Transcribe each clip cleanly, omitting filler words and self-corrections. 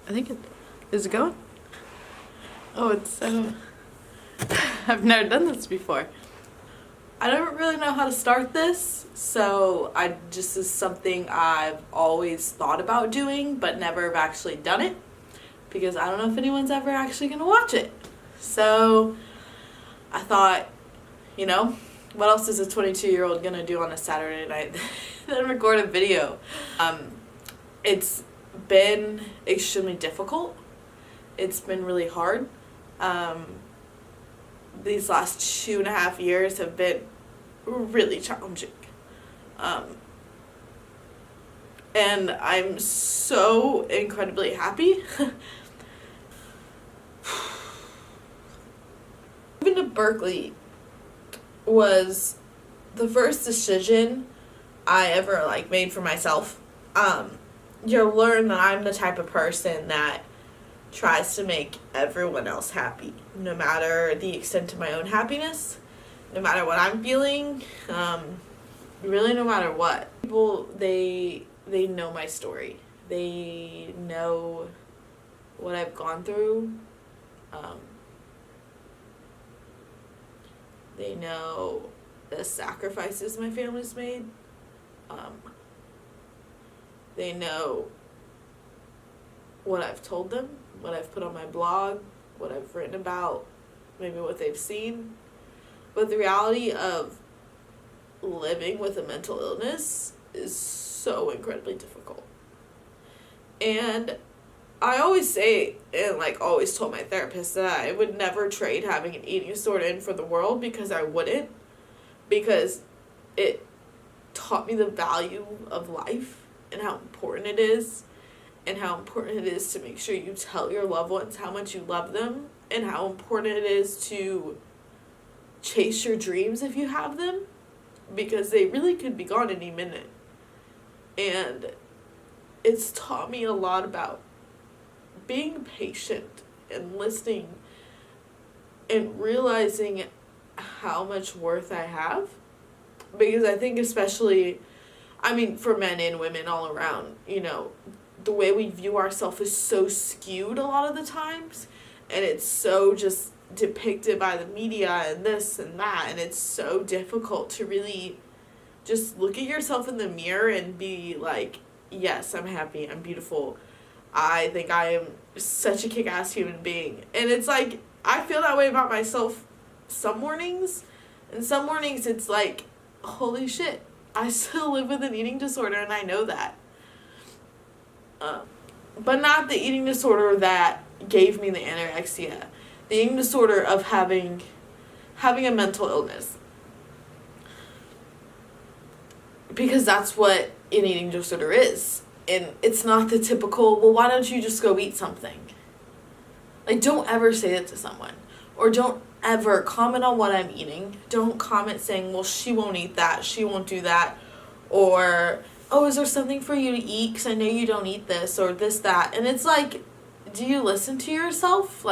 I think it is it going? Oh, it's so I've never done this before. I don't really know how to start this, so this is something I've always thought about doing but never have actually done it because I don't know if anyone's ever actually gonna watch it. So I thought, what else is a 22-year-old gonna do on a Saturday night than record a video? It's been extremely difficult. It's been really hard. These last 2.5 years have been really challenging. And I'm so incredibly happy. Moving to Berkeley was the first decision I ever made for myself. You'll learn that I'm the type of person that tries to make everyone else happy, no matter the extent of my own happiness, no matter what I'm feeling, really no matter what. People, they know my story. They know what I've gone through. They know the sacrifices my family's made. They know what I've told them, what I've put on my blog, what I've written about, maybe what they've seen. But the reality of living with a mental illness is so incredibly difficult. And I always say, and always told my therapist, that I would never trade having an eating disorder in for the world, because I wouldn't. Because it taught me the value of life and how important it is. And how important it is to make sure you tell your loved ones how much you love them. And how important it is to chase your dreams if you have them. Because they really could be gone any minute. And it's taught me a lot about being patient and listening and realizing how much worth I have. Because I think especially, for men and women all around, the way we view ourselves is so skewed a lot of the times, and it's so just depicted by the media and this and that, and it's so difficult to really just look at yourself in the mirror and be like, yes, I'm happy, I'm beautiful, I think I am such a kick-ass human being. And it's I feel that way about myself some mornings, and some mornings it's holy shit, I still live with an eating disorder, and I know that. But not the eating disorder that gave me the anorexia. The eating disorder of having a mental illness. Because that's what an eating disorder is. And it's not the typical, well, why don't you just go eat something? Don't ever say that to someone. Or don't ever comment on what I'm eating. Don't comment saying, well, she won't eat that, she won't do that. Or, oh, is there something for you to eat? Because I know you don't eat this or this, that. And it's do you listen to yourself?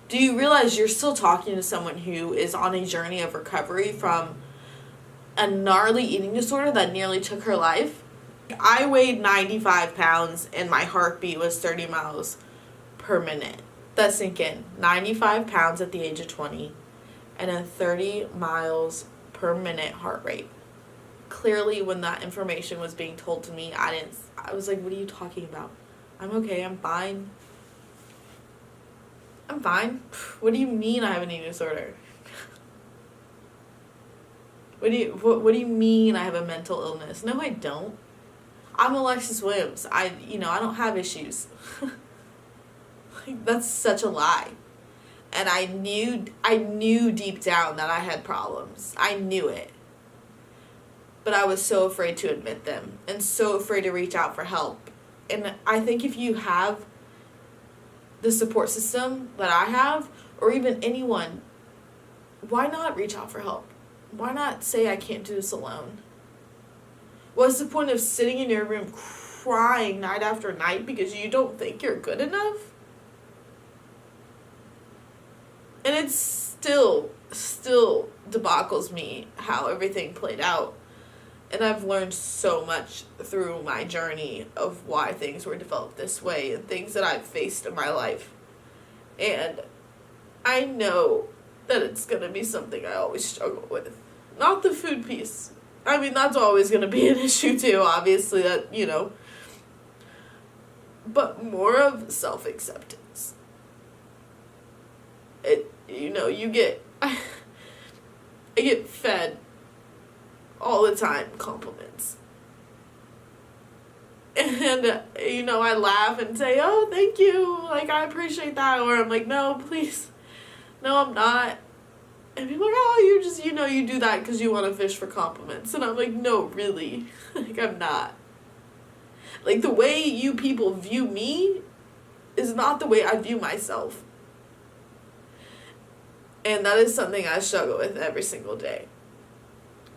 Do you realize you're still talking to someone who is on a journey of recovery from a gnarly eating disorder that nearly took her life? I weighed 95 pounds and my heartbeat was 30 miles per minute. That sink in. 95 pounds at the age of 20 and a 30 miles per minute heart rate. Clearly, when that information was being told to me, I was like, what are you talking about? I'm okay, I'm fine. I'm fine. What do you mean I have an eating disorder? What do you mean I have a mental illness? No, I don't. I'm Alexis Williams. I don't have issues. That's such a lie. And I knew deep down that I had problems. I knew it. But I was so afraid to admit them and so afraid to reach out for help. And I think if you have the support system that I have, or even anyone, why not reach out for help? Why not say I can't do this alone? What's the point of sitting in your room crying night after night because you don't think you're good enough? And it's still debacles me how everything played out. And I've learned so much through my journey of why things were developed this way and things that I've faced in my life. And I know that it's going to be something I always struggle with. Not the food piece. I mean, that's always going to be an issue too, obviously, that, you know. But more of self-acceptance. You know, I get fed all the time compliments. And, you know, I laugh and say, oh, thank you, like, I appreciate that, or I'm like, no, please, no, I'm not. And people are like, oh, you just, you know, you do that because you want to fish for compliments. And I'm like, no, really, like, I'm not. Like, the way you people view me is not the way I view myself. And that is something I struggle with every single day.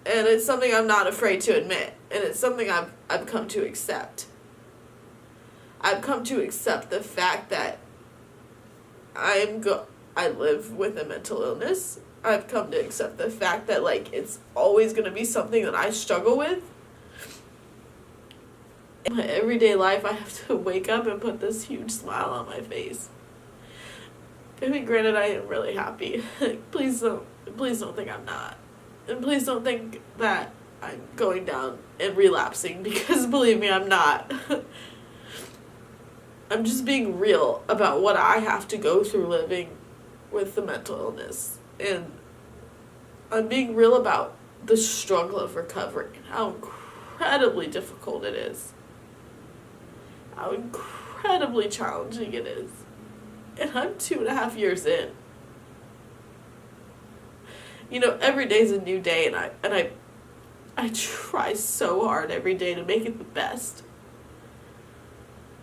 And it's something I'm not afraid to admit. And it's something I've come to accept. I've come to accept the fact that I live with a mental illness. I've come to accept the fact that, like, it's always going to be something that I struggle with. In my everyday life, I have to wake up and put this huge smile on my face. I mean, granted, I am really happy. Please don't think I'm not. And please don't think that I'm going down and relapsing, because believe me, I'm not. I'm just being real about what I have to go through living with the mental illness. And I'm being real about the struggle of recovery and how incredibly difficult it is. How incredibly challenging it is. And I'm 2.5 years in. You know, every day's a new day, and I try so hard every day to make it the best.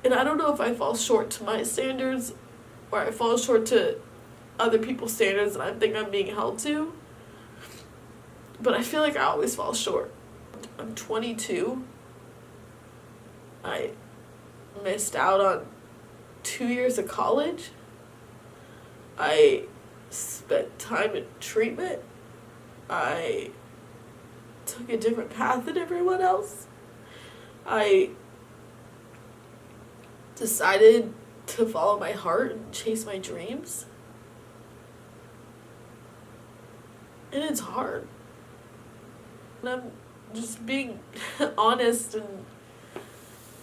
And I don't know if I fall short to my standards or I fall short to other people's standards that I think I'm being held to. But I feel like I always fall short. I'm 22. I missed out on 2 years of college. I spent time in treatment. I took a different path than everyone else. I decided to follow my heart and chase my dreams. And it's hard. And I'm just being honest, and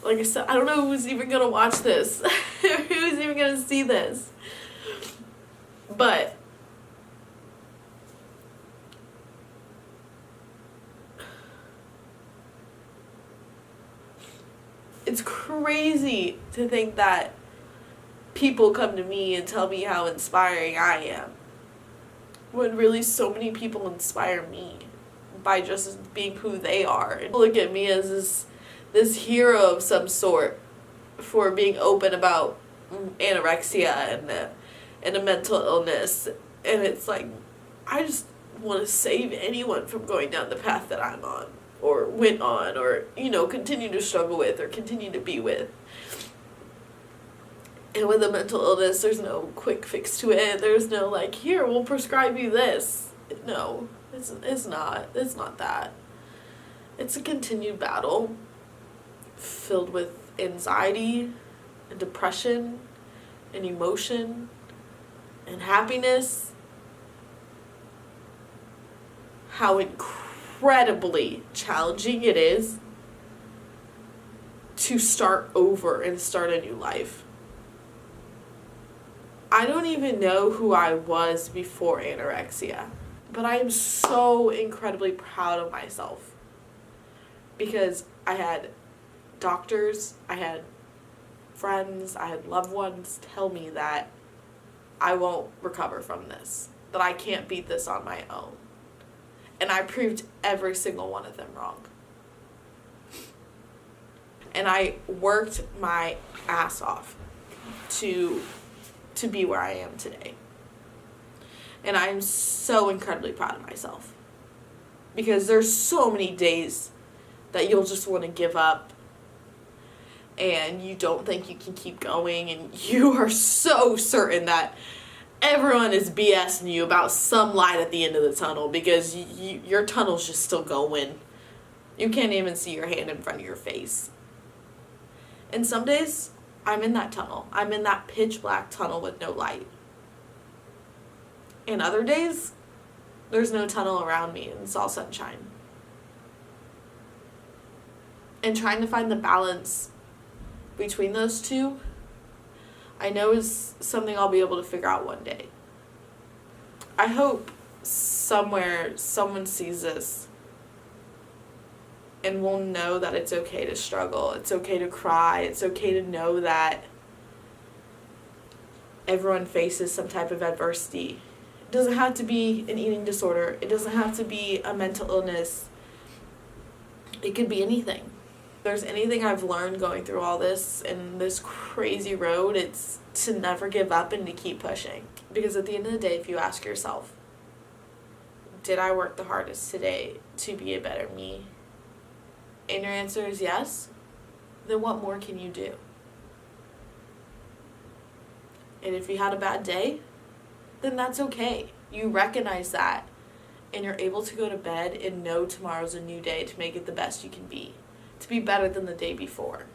like I said, I don't know who's even gonna watch this. Who's even gonna see this. But it's crazy to think that people come to me and tell me how inspiring I am, when really so many people inspire me by just being who they are. And look at me as this hero of some sort for being open about anorexia and a mental illness. And it's like, I just want to save anyone from going down the path that I'm on, or went on, or, you know, continue to struggle with, or continue to be with. And with a mental illness, there's no quick fix to it. There's no, like, here, we'll prescribe you this. No, it's not. It's not that. It's a continued battle filled with anxiety and depression and emotion and happiness. How incredibly challenging it is to start over and start a new life. I don't even know who I was before anorexia, but I am so incredibly proud of myself, because I had doctors, I had friends, I had loved ones tell me that I won't recover from this, that I can't beat this on my own. And I proved every single one of them wrong. And I worked my ass off to be where I am today. And I'm so incredibly proud of myself, because there's so many days that you'll just want to give up, and you don't think you can keep going, and you are so certain that everyone is BSing you about some light at the end of the tunnel, because your tunnel's just still going. You can't even see your hand in front of your face. And some days, I'm in that tunnel. I'm in that pitch black tunnel with no light. And other days, there's no tunnel around me and it's all sunshine. And trying to find the balance between those two, I know is something I'll be able to figure out one day. I hope somewhere someone sees this and will know that it's okay to struggle. It's okay to cry. It's okay to know that everyone faces some type of adversity. It doesn't have to be an eating disorder. It doesn't have to be a mental illness. It could be anything. If there's anything I've learned going through all this and this crazy road, it's to never give up and to keep pushing. Because at the end of the day, if you ask yourself, did I work the hardest today to be a better me? And your answer is yes, then what more can you do? And if you had a bad day, then that's okay. You recognize that, and you're able to go to bed and know tomorrow's a new day to make it the best you can be, to be better than the day before.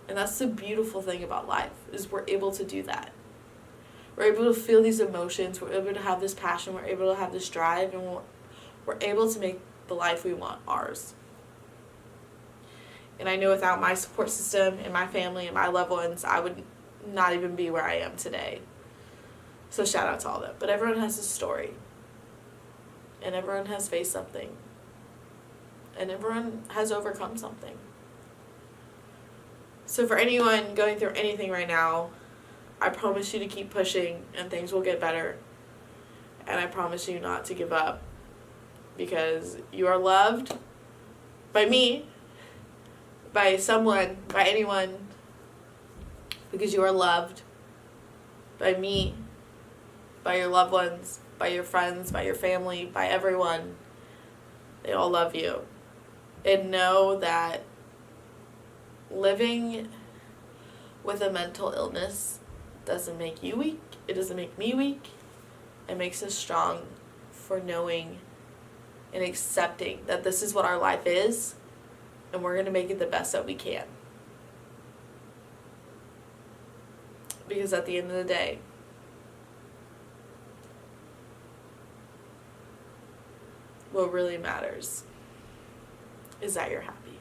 And that's the beautiful thing about life, is we're able to do that. We're able to feel these emotions, we're able to have this passion, we're able to have this drive, and we're able to make the life we want ours. And I know without my support system and my family and my loved ones, I would not even be where I am today. So shout out to all of them. But everyone has a story. And everyone has faced something. And everyone has overcome something. So for anyone going through anything right now, I promise you to keep pushing and things will get better. And I promise you not to give up. Because you are loved by me, by someone, by anyone. Because you are loved by me, by your loved ones, by your friends, by your family, by everyone. They all love you. And know that living with a mental illness doesn't make you weak. It doesn't make me weak. It makes us strong for knowing and accepting that this is what our life is, and we're going to make it the best that we can. Because at the end of the day, what really matters is that you're happy.